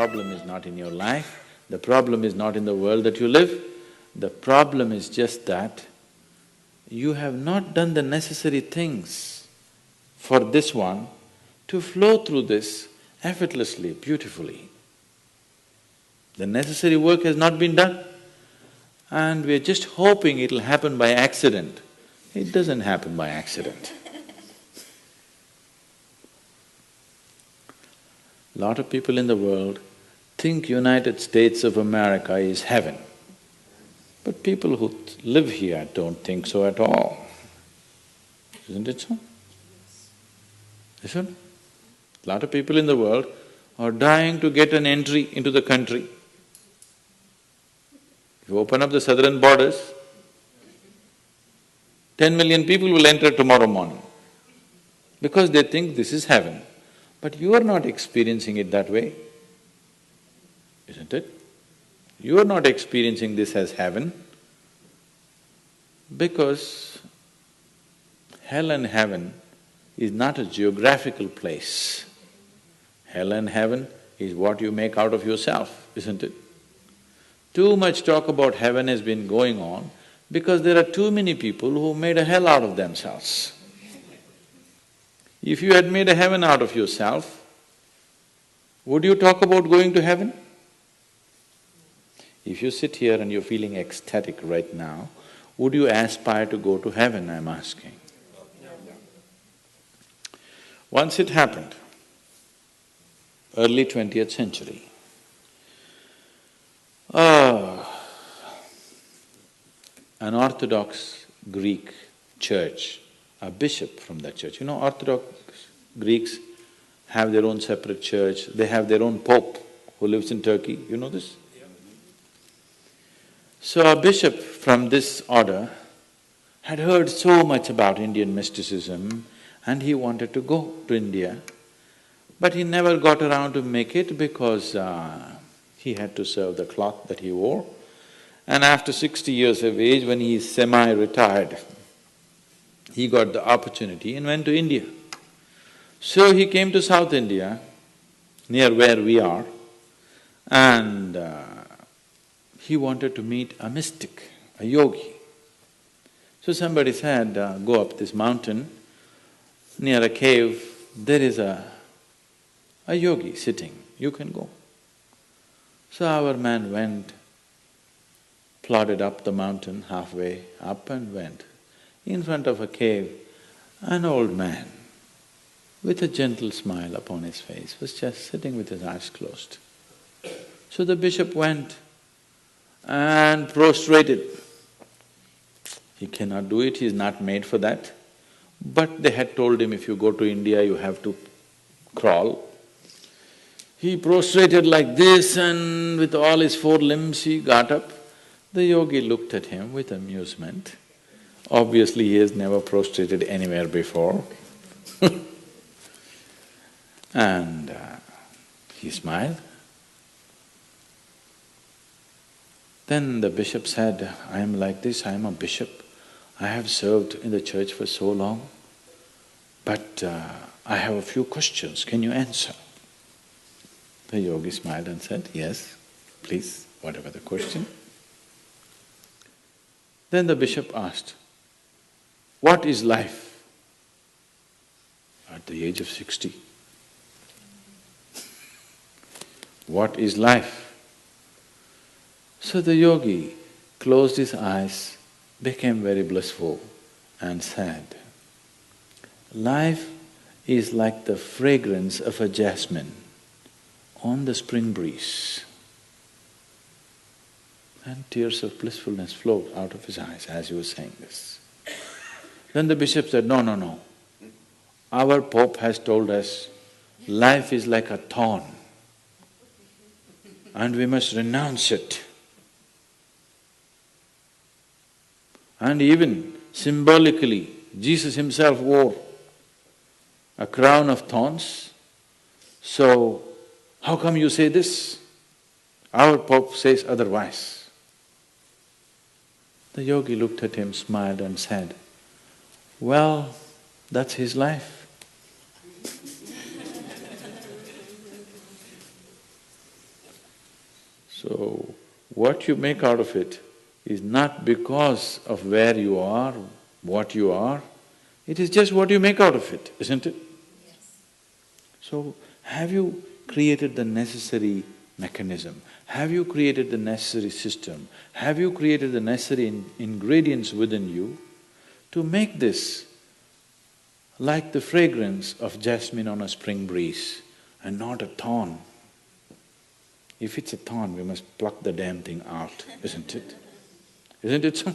problem is not in your life, the problem is not in the world that you live, the problem is just that you have not done the necessary things for this one to flow through this effortlessly, beautifully. The necessary work has not been done and we're just hoping it'll happen by accident. It doesn't happen by accident. Lot of people in the world think United States of America is heaven. But people who live here don't think so at all. Isn't it so? Isn't it? Lot of people in the world are dying to get an entry into the country. If you open up the southern borders, 10 million people will enter tomorrow morning because they think this is heaven. But you are not experiencing it that way, isn't it? You are not experiencing this as heaven because hell and heaven is not a geographical place. Hell and heaven is what you make out of yourself, isn't it? Too much talk about heaven has been going on because there are too many people who made a hell out of themselves. If you had made a heaven out of yourself, would you talk about going to heaven? If you sit here and you're feeling ecstatic right now, would you aspire to go to heaven, I'm asking? Once it happened, early 20th century, an Orthodox Greek church, a bishop from that church. You know, Orthodox Greeks have their own separate church, they have their own pope who lives in Turkey, you know this? So a bishop from this order had heard so much about Indian mysticism and he wanted to go to India, but he never got around to make it because he had to serve the cloth that he wore. And after 60 years of age, when he is semi-retired, he got the opportunity and went to India. So he came to South India, near where we are, and he wanted to meet a mystic, a yogi. So somebody said, go up this mountain, near a cave, there is a yogi sitting, you can go. So our man went, plodded up the mountain, halfway up and went. In front of a cave, an old man with a gentle smile upon his face was just sitting with his eyes closed. So the bishop went and prostrated. He cannot do it, he is not made for that. But they had told him, if you go to India, you have to crawl. He prostrated like this and with all his four limbs he got up. The yogi looked at him with amusement. Obviously, he has never prostrated anywhere before. And he smiled. Then the bishop said, I am like this, I am a bishop. I have served in the church for so long, but I have a few questions, can you answer? The yogi smiled and said, yes, please, whatever the question. Then the bishop asked, what is life? At the age of 60. What is life? So the yogi closed his eyes, became very blissful and said, life is like the fragrance of a jasmine on the spring breeze. And tears of blissfulness flowed out of his eyes as he was saying this. Then the bishop said, no, no, no. Our Pope has told us life is like a thorn and we must renounce it. And even symbolically, Jesus himself wore a crown of thorns. So, how come you say this? Our Pope says otherwise. The yogi looked at him, smiled and said, well, that's his life. So, what you make out of it is not because of where you are, what you are, it is just what you make out of it, isn't it? Yes. So, have you created the necessary mechanism? Have you created the necessary system? Have you created the necessary ingredients within you to make this like the fragrance of jasmine on a spring breeze and not a thorn? If it's a thorn, we must pluck the damn thing out, isn't it? Isn't it so?